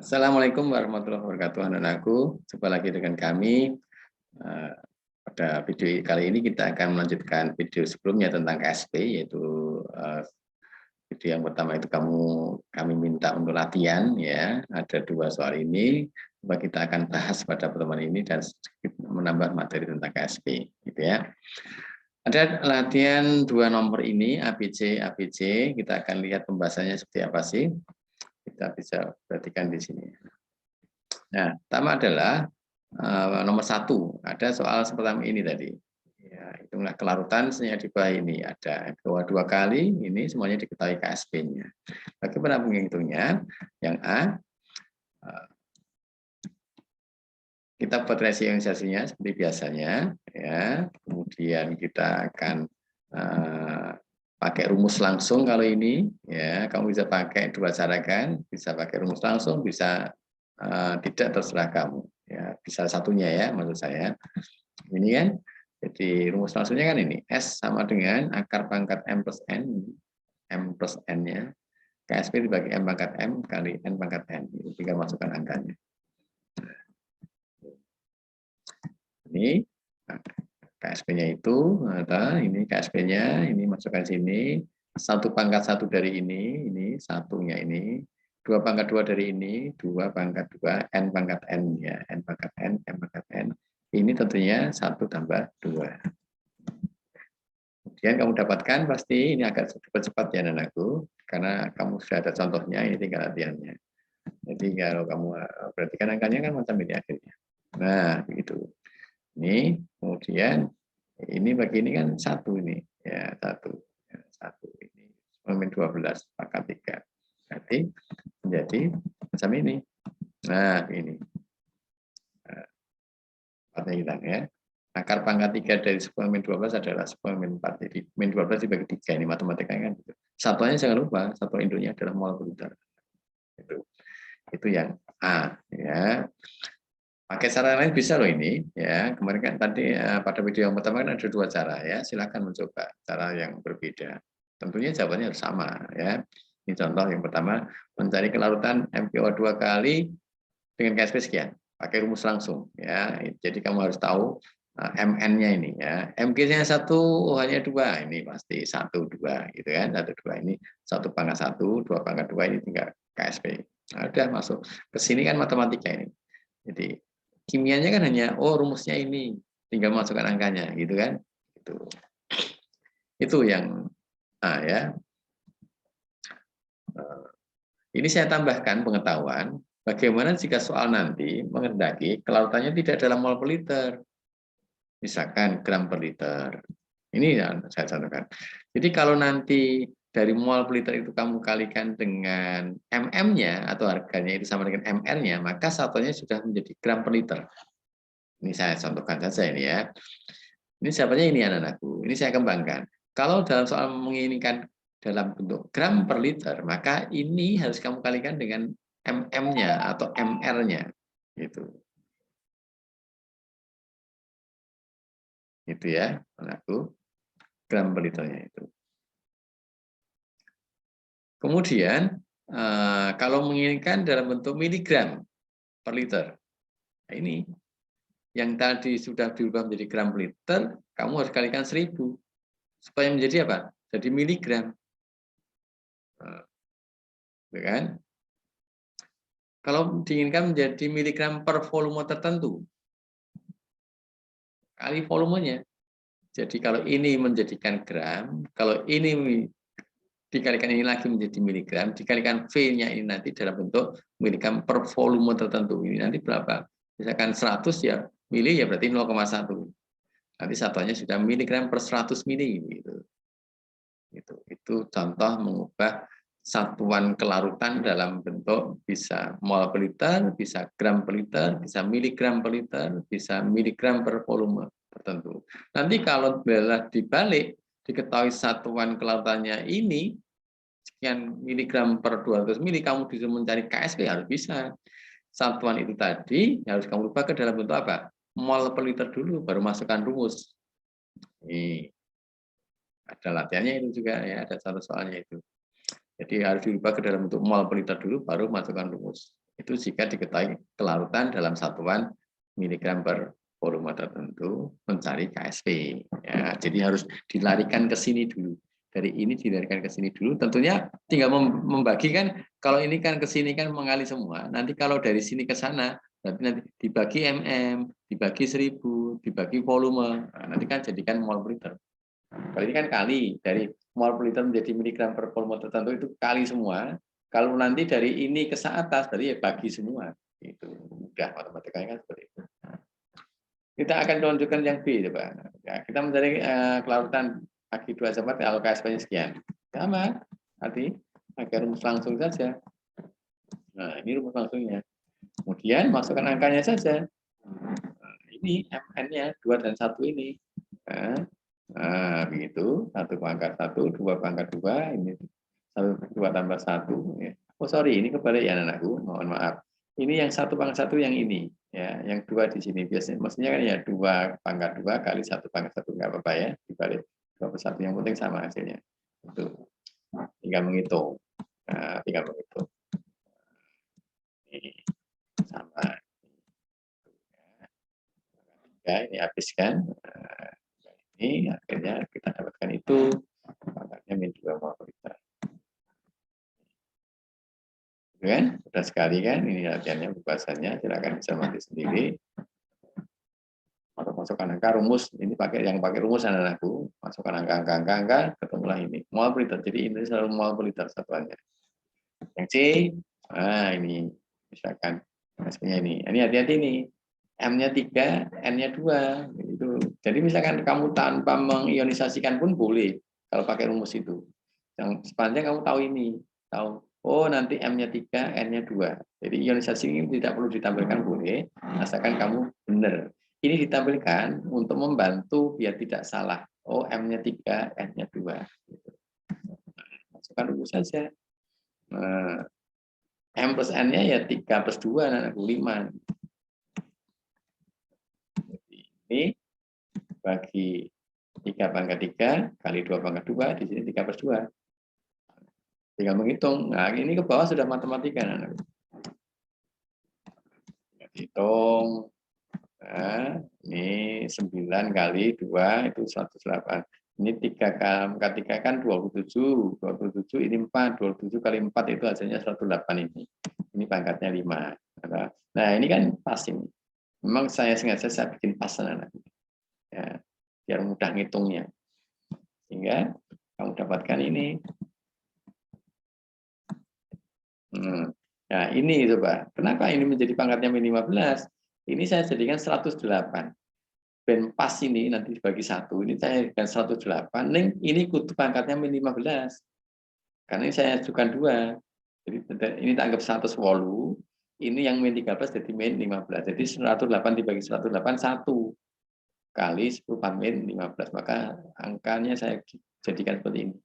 Assalamualaikum warahmatullahi wabarakatuh, anak-anakku. Jumpa lagi dengan kami. Pada video kali ini kita akan melanjutkan video sebelumnya tentang KSP, yaitu video yang pertama itu kami minta untuk latihan, ya. Ada 2 soal ini, coba kita akan bahas pada pertemuan ini dan sedikit menambah materi tentang KSP, gitu ya. Ada latihan 2 nomor ini, ABC, ABC. Kita akan lihat pembahasannya seperti apa sih. Kita bisa perhatikan di sini. Nah, pertama adalah nomor 1, ada soal seperti ini tadi. Ya, hitunglah kelarutan senyawa di bawah ini. Ada dua kali, ini semuanya diketahui KSP-nya. Bagaimana menghitungnya? Yang A, kita buat rasionalisasinya seperti biasanya, ya. Kemudian kita akan pakai rumus langsung kalau ini, ya. Kamu bisa pakai 2 cara kan, bisa pakai rumus langsung, bisa tidak, terserah kamu. Ya, bisa satunya ya, maksud saya. Ini kan, jadi rumus langsungnya kan ini, S sama dengan akar pangkat M plus N-nya, KSP dibagi M pangkat M kali N pangkat N. Tinggal masukkan angkanya. Ini KSP-nya itu, ini KSP-nya, ini masukkan sini, 1 pangkat 1 dari ini satunya ini, 2 pangkat 2 dari ini, 2 pangkat 2, N pangkat N, ya, N pangkat N, M pangkat N. Ini tentunya 1 tambah 2. Kemudian kamu dapatkan pasti ini agak cepat-cepat ya anakku, karena kamu sudah ada contohnya, ini tinggal latihannya. Jadi kalau kamu perhatikan angkanya kan macam ini akhirnya. Nah, begitu. Ini kemudian ini bagi ini kan 1 ini, ya, 1. Ya, 1 ini suplemen 12 pangkat 3. Berarti menjadi macam ini. Nah, ini. Tempatnya hilang ya. Akar pangkat 3 dari suplemen 12 adalah suplemen 4. Jadi min 12 dibagi 3, ini matematikanya kan gitu. Satuannya jangan lupa, satuan induknya adalah mol per liter. Itu yang A, ya. Pakai cara lain bisa loh ini, ya. Kemarin kan tadi pada video yang pertama kan ada 2 cara ya. Silakan mencoba cara yang berbeda. Tentunya jawabannya harus sama ya. Ini contoh yang pertama, mencari kelarutan MgO2 kali dengan KSP sekian. Pakai rumus langsung ya. Jadi kamu harus tahu MN-nya ini ya. Mg-nya 1, OH-nya 2. Ini pasti 1 2 gitu kan. 1 2 ini 1 pangkat 1, 2 pangkat 2 ini tinggal KSP. Nah, udah masuk ke sini kan matematika ini. Jadi kimianya kan hanya rumusnya ini, tinggal masukkan angkanya gitu kan. Itu yang ya. Ini saya tambahkan pengetahuan bagaimana jika soal nanti menghendaki kelarutannya tidak dalam mol per liter, misalkan gram per liter. Ini yang saya contohkan. Jadi kalau nanti dari mol per liter itu kamu kalikan dengan mm-nya atau harganya itu sama dengan ml-nya, maka satuannya sudah menjadi gram per liter. Ini saya contohkan saja ini ya. Ini siapanya ini anak-anakku. Ini saya kembangkan. Kalau dalam soal menginginkan dalam bentuk gram per liter, maka ini harus kamu kalikan dengan mm-nya atau ml-nya. Gitu. Itu ya, anakku. Gram per liternya itu. Kemudian, kalau menginginkan dalam bentuk miligram per liter, nah ini yang tadi sudah diubah menjadi gram per liter, kamu harus kalikan 1000 supaya menjadi apa? Jadi miligram. Kan? Kalau diinginkan menjadi miligram per volume tertentu, kali volumenya. Jadi kalau ini menjadikan gram, kalau ini dikalikan ini lagi menjadi miligram, dikalikan V-nya ini nanti dalam bentuk miligram per volume tertentu. Ini nanti berapa? Misalkan 100 ya, mili ya berarti 0,1. Nanti satuannya sudah miligram per 100 mili. Gitu. Itu contoh mengubah satuan kelarutan dalam bentuk bisa mol per liter, bisa gram per liter, bisa miligram per liter, bisa miligram per volume tertentu. Nanti kalau dibalik, diketahui satuan kelarutannya ini, sekian miligram per 200 mili, kamu disuruh mencari KSP harus bisa. Satuan itu tadi harus kamu ubah ke dalam bentuk apa? Mol per liter dulu, baru masukkan rumus. Ini ada latihannya itu juga ya, ada satu soalnya itu. Jadi harus diubah ke dalam bentuk mol per liter dulu, baru masukkan rumus. Itu jika diketahui kelarutan dalam satuan miligram per volume tertentu mencari KSP. Ya, jadi harus dilarikan ke sini dulu. Dari ini dilarikan ke sini dulu. Tentunya tinggal membagikan. Kalau ini kan ke sini kan mengalir semua. Nanti kalau dari sini ke sana, berarti nanti dibagi dibagi 1000, dibagi volume. Nah, nanti kan jadikan mol per liter. Kalau ini kan kali dari mol per liter menjadi miligram per volume tertentu itu kali semua. Kalau nanti dari ini ke atas, berarti ya bagi semua. Itu mudah matematikanya kan seperti itu. Kita akan tunjukkan yang B, coba. Ya, kita mencari kelarutan Ag2 kalau KSP-nya sekian. Sama, arti pakai rumus langsung saja. Nah, ini rumus langsungnya. Kemudian masukkan angkanya saja. Nah, ini MN-nya 2 dan 1 ini. Nah, begitu. 1 pangkat 1, 2 pangkat 2, ini 2 tambah 1. Ya. Oh, sorry, ini kebalik ya anakku. Mohon maaf. Ini yang 1 pangkat 1 yang ini. Ya, yang 2 di sini biasanya maksudnya kan ya 2 pangkat 2 kali 1 pangkat 1 enggak apa-apa ya, dibalik 2 per 1 yang penting sama hasilnya. Itu tinggal menghitung. Nah, tinggal menghitung. Ini sama. Ya, ini habiskan. Nah, ini akhirnya kita dapatkan itu pangkatnya min 2 mol per liter. Kan? Sudah sekali kan, ini latihannya pembahasannya, silakan bisa mati sendiri. Atau masukkan angka rumus, ini pakai yang pakai rumus anak-anakku, masukkan angka, ketemulah ini mol per liter. Jadi ini selalu mol per liter satuannya. Yang C, nah ini misalkan SP-nya ini hati-hati nih, M-nya 3, N-nya 2. Itu. Jadi misalkan kamu tanpa mengionisasikan pun boleh kalau pakai rumus itu. Yang sepanjang kamu tahu ini, tahu oh nanti M-nya 3, N-nya 2. Jadi ionisasi ini tidak perlu ditampilkan boleh, asalkan kamu benar. Ini ditampilkan untuk membantu biar tidak salah. Oh M-nya 3, N-nya 2. Masukkan rumus saja. Nah, M plus N-nya ya 3 plus 2, nah 5. Jadi ini bagi 3 pangkat 3 kali 2 pangkat 2, di sini 3 plus 2. Tinggal menghitung. Nah, ini ke bawah sudah matematika. Hitung. Nah, ini 9 kali 2 itu 108. Ini 3 kali 3 kan 27. 27 ini 4. 27 kali 4 itu hasilnya 108 ini. Ini pangkatnya 5. Nah, ini kan pas ini. Memang saya sengaja saya bikin pas anak-anak. Ya, biar mudah ngitungnya. Sehingga kamu dapatkan ini. Nah, ini coba. Kenapa ini menjadi pangkatnya min 15? Ini saya jadikan 108. Ben pas ini nanti dibagi 1. Ini saya jadikan 108. Ini kudu pangkatnya min 15. Karena ini saya ajukan 2. Jadi ini tak anggap 100 wolu. Ini yang min 13 jadi min 15. Jadi 108 dibagi 108 1 kali 10 pan min 15. Maka angkanya saya jadikan seperti ini.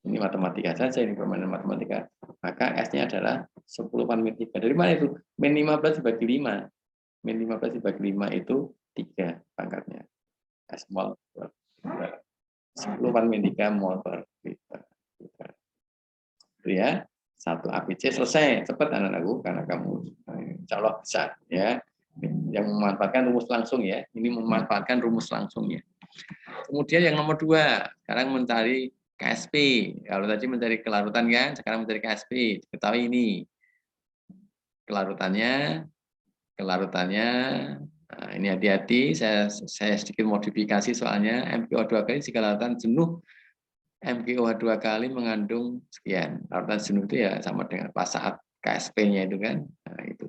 Ini matematika saja, ini permainan matematika. Maka S-nya adalah 10 pan min 3. Dari mana itu? Min 15 dibagi 5. Min 15 dibagi 5 itu 3 pangkatnya. S mol per liter. 10 pan min 3 mol per liter. Itu ya. 1 ABC selesai. Cepat anak-anakku, karena kamu insya Allah bisa. Ya. Yang memanfaatkan rumus langsung ya. Ini memanfaatkan rumus langsungnya. Kemudian yang nomor 2, sekarang mencari KSP. Kalau tadi mencari kelarutan kan, sekarang mencari KSP. Ketahui ini kelarutannya. Nah, ini hati-hati. Saya sedikit modifikasi soalnya MgO2 kali jika larutan jenuh MgOH2 kali mengandung sekian. Larutan jenuh itu ya sama dengan pas saat KSP-nya itu kan. Nah, itu.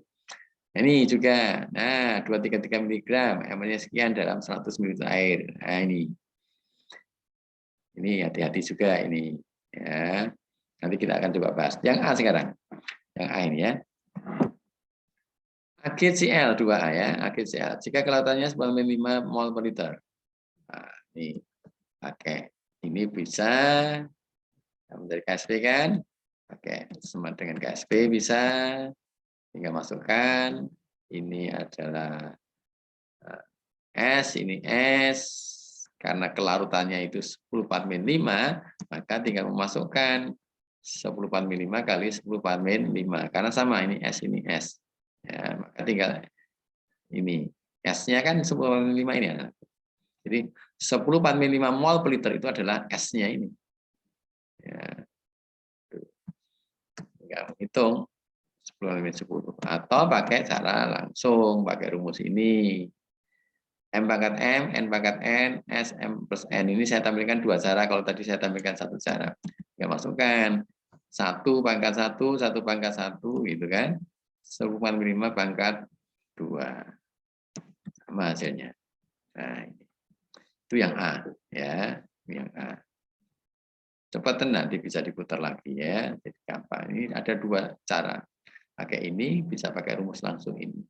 Ini juga. Nah, 233 mg, M-nya sekian dalam 100 ml air. Nah, ini. Ini hati-hati juga ini. Ya. Nanti kita akan coba bahas. Yang A sekarang. Yang A ini ya. AgCl 2A ya. AgCl. Jika kelarutannya 95 mol per liter. Nah, ini pakai. Ini bisa mencari KSP kan? Pakai sama dengan KSP bisa. Tinggal masukkan. Ini adalah S, ini S. Karena kelarutannya itu 10 pan min 5, maka tinggal memasukkan 10/5 kali 10/5 karena sama ini S. Ya, maka tinggal ini S-nya kan 10/5 ini ya. Jadi 10/5 mol per liter itu adalah S-nya ini. Ya. Tinggal hitung 10/10 atau pakai cara langsung pakai rumus ini. M pangkat M, N pangkat N, S, M plus N. Ini saya tampilkan dua cara, kalau tadi saya tampilkan satu cara. Ya masukkan 1/1 gitu kan. 10/5 pangkat 2. Sama hasilnya. Nah, itu yang A. Ya, yang A. Cepat nanti bisa diputar lagi ya. Jadi gampang. Ini ada dua cara. Pakai ini, bisa pakai rumus langsung ini.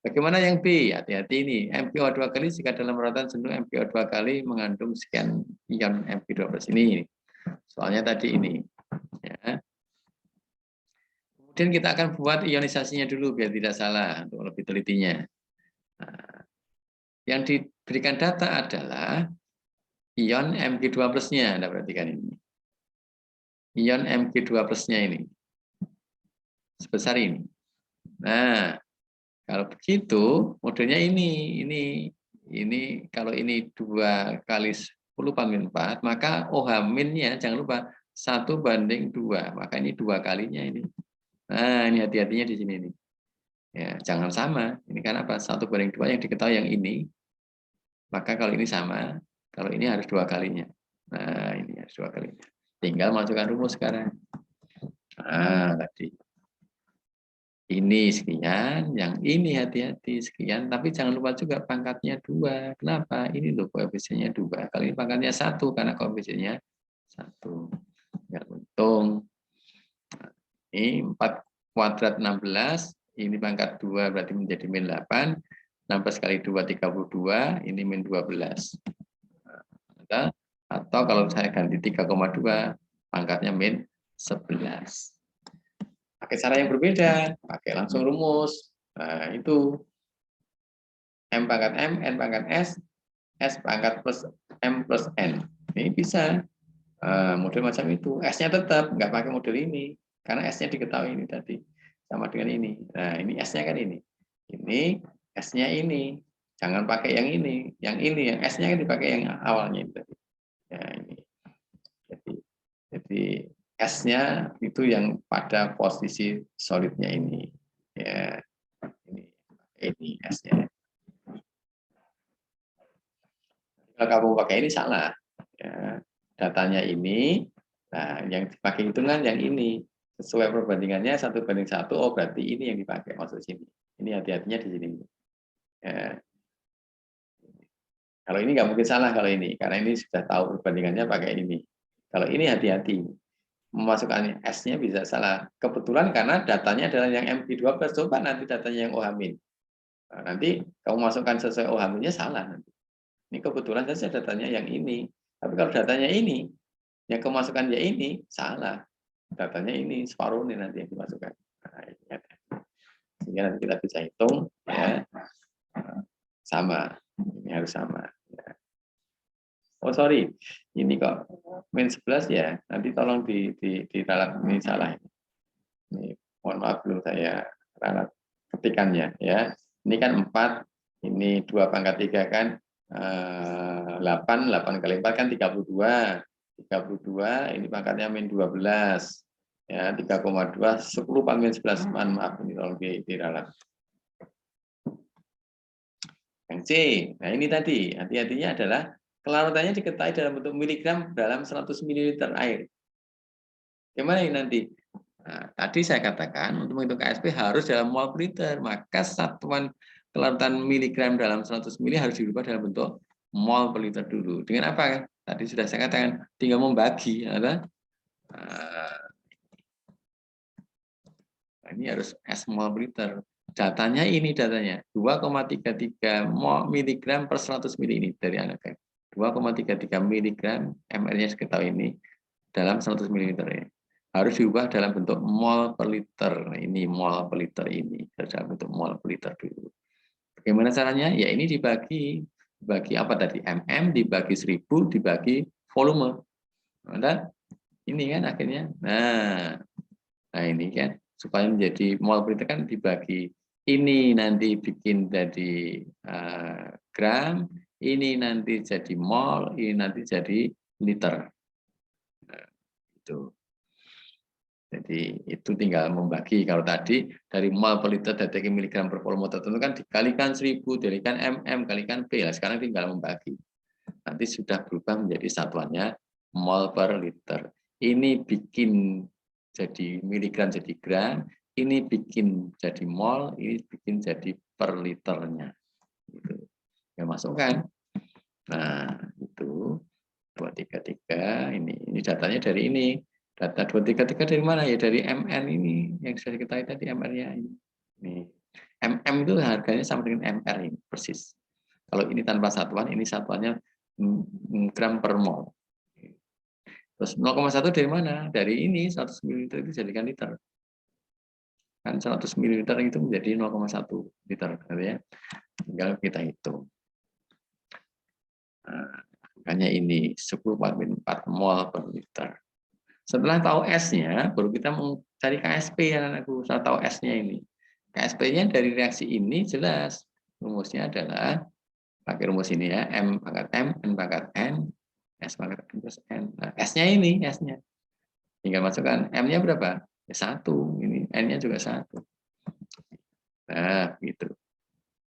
Bagaimana yang B? Hati-hati ini. MpO2 kali jika dalam ratan jenuh MpO2 kali mengandung sekian ion Mp12 ini. Soalnya tadi ini. Ya. Kemudian kita akan buat ionisasinya dulu biar tidak salah untuk lebih telitinya. Nah, yang diberikan data adalah ion Mg2+-nya. Anda perhatikan ini. Ion Mg2+-nya ini. Sebesar ini. Nah, kalau begitu, modelnya ini kalau ini 2 kali 10/4, maka OH-nya jangan lupa 1/2, maka ini 2 kalinya ini. Nah, ini hati-hatinya di sini nih. Ya, jangan sama. Ini kan apa? 1/2 yang diketahui yang ini. Maka kalau ini sama, kalau ini harus 2 kalinya. Nah, ini harus 2 kalinya. Tinggal masukkan rumus sekarang. Nah, tadi. Ini sekian, yang ini hati-hati sekian, tapi jangan lupa juga pangkatnya 2. Kenapa? Ini loh koefisiennya 2. Kali ini pangkatnya 1 karena koefisiennya 1. Ya, untung. Ini 4 kuadrat 16, ini pangkat 2 berarti menjadi min 8. 16 kali 2 32, ini min 12. Atau kalau saya ganti 3,2, pangkatnya min 11. Pakai cara yang berbeda, pakai langsung rumus. Nah, itu M pangkat M, N pangkat S, S pangkat plus M plus N. Ini bisa model macam itu. S-nya tetap, nggak pakai model ini. Karena S-nya diketahui ini tadi. Sama dengan ini. Nah, ini S-nya kan ini. Ini S-nya ini. Jangan pakai yang ini. Yang ini, yang S-nya kan dipakai yang awalnya itu tadi. Ya, ini. Jadi S-nya itu yang pada posisi solidnya ini. Ya, ini S-nya. Kalau kamu pakai ini salah. Ya, datanya ini, nah yang dipakai hitungan yang ini. Sesuai perbandingannya 1/1. Oh, berarti ini yang dipakai maksud sini. Ini hati-hatinya di sini. Ya. Kalau ini nggak mungkin salah kalau ini, karena ini sudah tahu perbandingannya pakai ini. Kalau ini hati-hati. Memasukkan S-nya bisa salah. Kebetulan karena datanya adalah yang Mp12, coba nanti datanya yang OH-. Nah, nanti kamu masukkan sesuai OH-nya salah. Ini kebetulan saja datanya yang ini. Tapi kalau datanya ini, yang kemasukan ya ini, salah. Datanya ini, separuh ini nanti yang dimasukkan. Nah, ini ya. Sehingga nanti kita bisa hitung, ya, sama. Ini harus sama. Ya. Oh sorry, ini kok min 11 ya. Nanti tolong diralat, ini salah. Ini mohon maaf belum saya ralat ketikannya ya. Ini kan 4, ini 2 pangkat 3 kan 8 kali 4 kan 32. 32 ini pangkatnya min 12. Ya, 3,2 10/min 11. Maaf ini tolong diralat. Yang C. Nah, ini tadi hati-hatinya adalah kelaratannya diketahui dalam bentuk miligram dalam 100 ml air. Gimana ini nanti? Nah, tadi saya katakan untuk menghitung KSP harus dalam mol per liter, maka satuan kelaratan miligram dalam 100 ml harus dirubah dalam bentuk mol per liter dulu. Dengan apa? Tadi sudah saya katakan, tinggal membagi. Nah, ini harus S mol per liter. Datanya ini datanya 2,33 miligram per 100 ml ini dari anak. 2,33 miligram ml-nya sekitar ini dalam 100 ml ini. Harus diubah dalam bentuk mol per liter. Ini mol per liter ini dalam bentuk mol per liter dulu. Bagaimana caranya? Ya ini dibagi apa tadi? MM dibagi 1000 dibagi volume. Ada Ini kan akhirnya. Nah ini kan supaya menjadi mol per liter kan dibagi. Ini nanti bikin jadi gram, ini nanti jadi mol, ini nanti jadi liter. Nah, itu. Jadi itu tinggal membagi. Kalau tadi dari mol per liter detik miligram per volume tertentu kan dikalikan 1000, dikalikan mm, kalikan p. Nah, sekarang tinggal membagi. Nanti sudah berubah menjadi satuannya mol per liter. Ini bikin jadi miligram jadi gram, ini bikin jadi mol, ini bikin jadi per liternya. Gitu. Ya masukkan. Nah, itu 233 ini datanya dari ini. Data 233 dari mana ya? Dari MN ini yang sudah diketahui tadi MR-nya ini. MM itu harganya sama dengan MR ini persis. Kalau ini tanpa satuan, ini satuannya gram per mol. Terus 0,1 dari mana? Dari ini 100 ml itu jadikan liter. Kan 100 ml itu menjadi 0,1 liter, ya. Tinggal kita hitung. Nah, hanya ini 10,4 mol per liter. Setelah tahu S-nya, baru kita mencari KSP ya anakku. Setelah tahu S-nya ini. KSP-nya dari reaksi ini jelas. Rumusnya adalah pakai rumus ini ya, M pangkat M, N pangkat N, S pangkat N plus N. Nah, S-nya ini, S-nya. Tinggal masukkan M-nya berapa? Ya 1. Ini N-nya juga 1. Nah, gitu.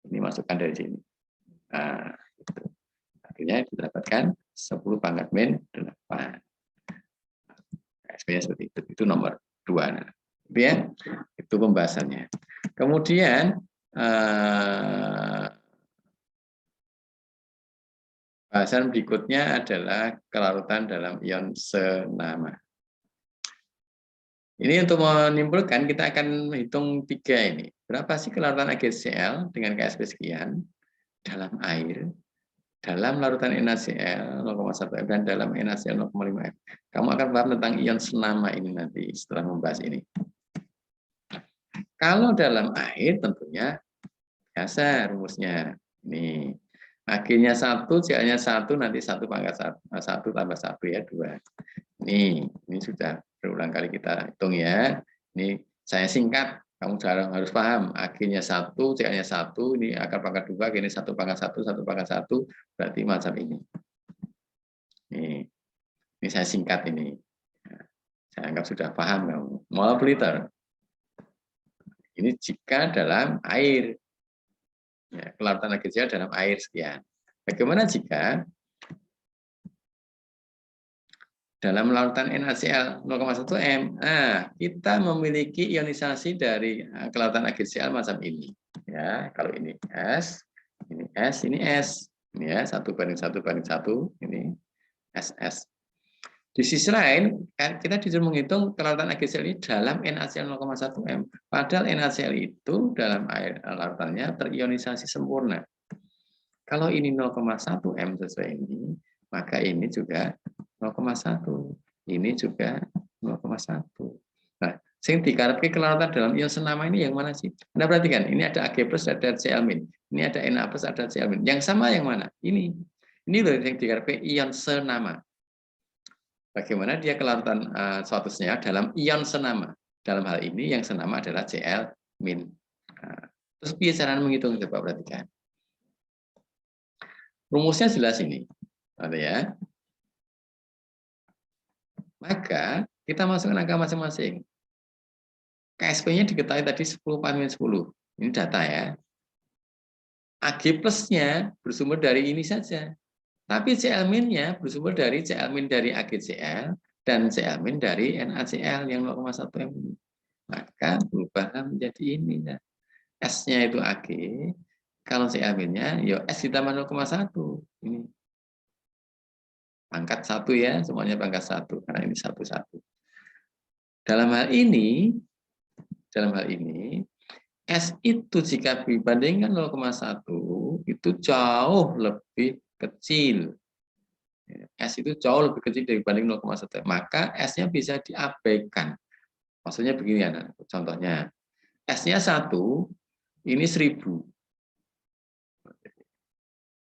Ini masukkan dari sini. Nah, gitu. Akhirnya didapatkan 10 pangkat min 8. SP-nya seperti itu. Itu nomor 2. Nah, itu ya. Itu pembahasannya. Kemudian bahasan berikutnya adalah kelarutan dalam ion senama. Ini untuk menyimpulkan kita akan menghitung 3 ini. Berapa sih kelarutan AgCl dengan KSP sekian dalam air, dalam larutan NaCl 0,1 M dan dalam NaCl 0,5 M. Kamu akan paham tentang ion senama ini nanti setelah membahas ini. Kalau dalam air tentunya biasa rumusnya. Ini Ag-nya 1, Cl-nya 1, nanti 1 pangkat 1 tambah 1 ya 2. Ini sudah berulang kali kita hitung ya. Ini saya singkat, kamu harus paham. Ag-nya 1, Cl-nya 1, ini akar pangkat 2, ini 1 pangkat 1, 1 pangkat 1, berarti macam ini. Ini saya singkat ini. Saya anggap sudah paham kamu. Mol per liter. Ini jika dalam air. Ya, kelarutan AgCl dalam air sekian. Bagaimana jika dalam larutan NaCl 0,1 M? Nah, kita memiliki ionisasi dari kelarutan AgCl macam ini. Ya, kalau ini S, ini S, ini S. Ini ya, 1:1:1, ini SS. Di sisi lain, kita disuruh menghitung kelarutan AgCl ini dalam NaCl 0,1 M. Padahal NaCl itu dalam air larutannya terionisasi sempurna. Kalau ini 0,1 M sesuai ini, maka ini juga 0,1. Ini juga 0,1. Nah, sing dikarepke kelarutan dalam ion senama ini yang mana sih? Anda perhatikan, ini ada Ag+, ada Cl-. Ini ada Na+, ada Cl-. Yang sama yang mana? Ini. Ini loh yang dikarepke ion senama. Bagaimana dia kelarutan suatu senyawa dalam ion senama. Dalam hal ini yang senama adalah Cl-. Terus biasa menghitung, coba perhatikan. Rumusnya jelas ini. Ada ya. Maka kita masukkan angka masing-masing. KSP-nya diketahui tadi 10/10. Ini data ya. Ag plus-nya bersumber dari ini saja. Tapi Cl-nya bersumber dari Cl- dari AgCl dan Cl- dari NaCl yang 0,1 M ini. Maka berubah menjadi ini. Ya. S-nya itu Ag, kalau Cl-nya ya S ditambah 0,1. Ini. Pangkat 1 ya, semuanya pangkat 1 karena ini 1,1. Dalam hal ini S itu jika dibandingkan 0,1 itu jauh lebih kecil. S itu jauh lebih kecil dibanding 0,1. Maka S-nya bisa diabaikan. Maksudnya begini ya, contohnya. S-nya 1, ini 1000.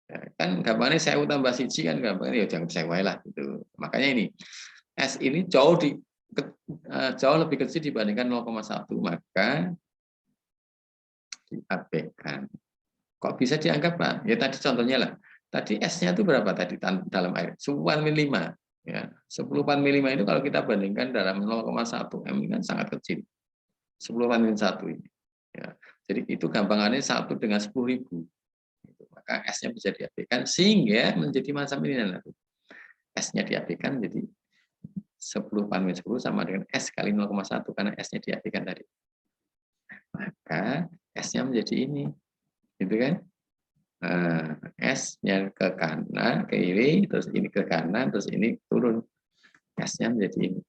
Ya, kan gampangnya 1000 tambah 1 kan gampangnya ya jangan 1000 lah gitu. Makanya ini S ini jauh lebih kecil dibandingkan 0,1, maka diabaikan. Kok bisa dianggap, Pak? Ya tadi contohnya lah. Tadi S-nya itu berapa tadi dalam air? 10/5. Ya, 10/5 itu kalau kita bandingkan dalam 0,1 M ini kan sangat kecil. 10/1 ini. Ya, jadi itu gampangannya 1 dengan 10.000. Maka S-nya bisa diabaikan sehingga menjadi macam ini. S-nya diabaikan jadi 10/10 sama dengan S kali 0,1 karena S-nya diabaikan tadi. Maka S-nya menjadi ini. Gitu kan? Nah, S-nya ke kanan, ke kiri, terus ini ke kanan, terus ini turun. S-nya menjadi ini.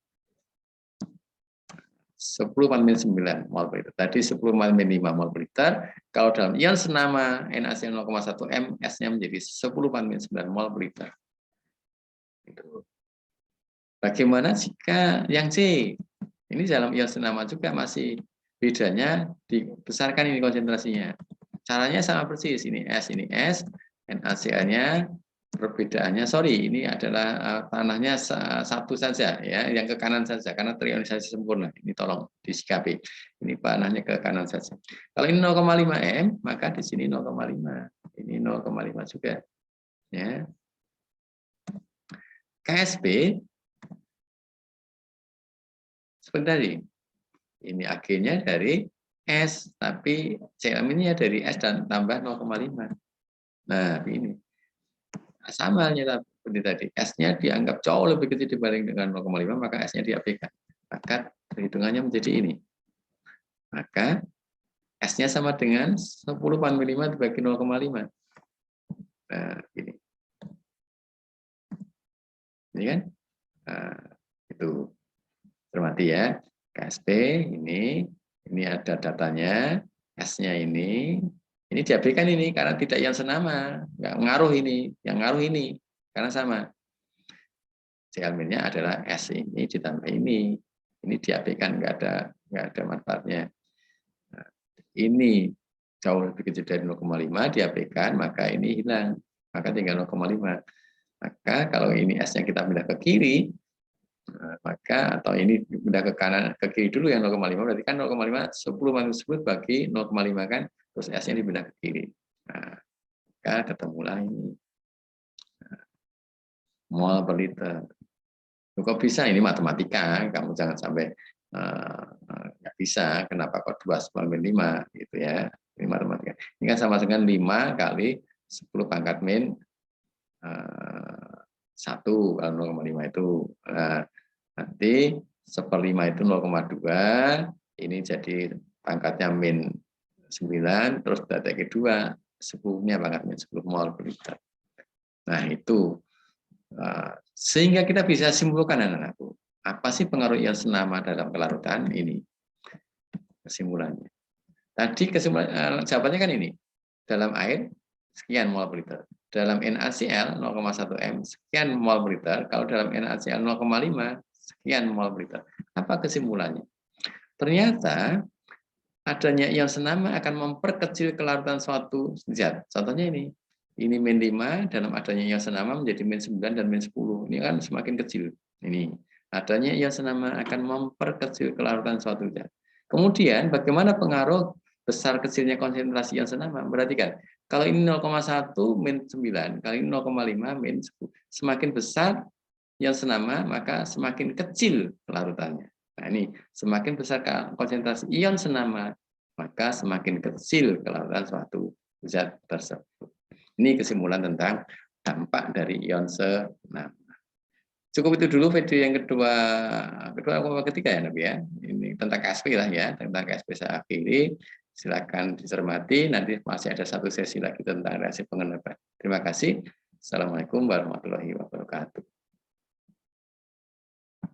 10/9 mol per liter. Tadi 10/5 mol per liter. Kalau dalam ion senama NaCl 0,1 M, S-nya menjadi 10/9 mol per liter. Bagaimana jika yang C? Ini dalam ion senama juga masih bedanya dibesarkan ini konsentrasinya. Caranya sama persis, ini S, NaCl-nya perbedaannya, sorry, ini adalah tanahnya satu saja, ya, yang ke kanan saja, karena terionisasi sempurna. Ini tolong disikapi. Ini panahnya ke kanan saja. Kalau ini 0,5 M, maka di sini 0,5. Ini 0,5 juga. Ya. KSP seperti tadi. Ini Ag-nya dari S, tapi CM-nya dari S dan tambah 0,5. Nah, ini. Sama halnya seperti tadi. S-nya dianggap jauh lebih kecil dibanding dengan 0,5, maka S-nya diabaikan. Maka perhitungannya menjadi ini. Maka S-nya sama dengan 10/5 dibagi 0,5. Nah, ini. Ini kan? Nah, itu. Cermati ya. KSP ini ada datanya, S-nya ini diabaikan ini karena tidak yang senama, nggak ngaruh ini, yang ngaruh ini karena sama. CL-nya adalah S ini ditambah ini diabaikan, nggak ada manfaatnya. Nah, ini jauh lebih kecil dari 0,5 diabaikan, maka ini hilang, maka tinggal 0,5. Maka kalau ini S-nya kita pindah ke kiri, maka atau ini pindah ke kanan ke kiri dulu yang 0,5, berarti kan 0,5 10 bagi 0,5 kan, terus S-nya dipindah ke kiri. Nah, maka ketemulah ini mol per liter. Kok bisa? Ini matematika, kamu jangan sampai nggak bisa. Kenapa kok 2/5 gitu ya? Ini matematika. Ini kan sama dengan 5 kali 10 pangkat min 1 kalau 0,5 itu. Nanti 1/5 itu 0,2, ini jadi pangkatnya min 9, terus data kedua 10-nya pangkat min 10 mol per liter. Nah itu, sehingga kita bisa simpulkan anak-anakku, apa sih pengaruh ion senama dalam kelarutan ini? Kesimpulannya. Tadi kesimpulan jawabannya kan ini, dalam air sekian mol per liter. Dalam NaCl 0,1 M sekian mol per liter, kalau dalam NaCl 0,5 sekian mol per liter. Apa kesimpulannya? Ternyata adanya ion senama akan memperkecil kelarutan suatu zat. Contohnya ini min 5 dalam adanya ion senama menjadi min 9 dan min 10. Ini kan semakin kecil. Ini adanya ion senama akan memperkecil kelarutan suatu zat. Kemudian bagaimana pengaruh besar kecilnya konsentrasi ion senama? Perhatikan, kalau ini 0,1 min 9, kali ini 0,5 min 10. Semakin besar ion senama, maka semakin kecil kelarutannya. Nah ini, semakin besar konsentrasi ion senama, maka semakin kecil kelarutan suatu zat tersebut. Ini kesimpulan tentang dampak dari ion senama. Cukup itu dulu video yang kedua ketiga ya Nabi ya. Ini tentang KSP lah ya, tentang KSP saya akhiri. Silakan dicermati. Nanti masih ada satu sesi lagi tentang reaksi pengendapan. Terima kasih. Assalamualaikum warahmatullahi wabarakatuh.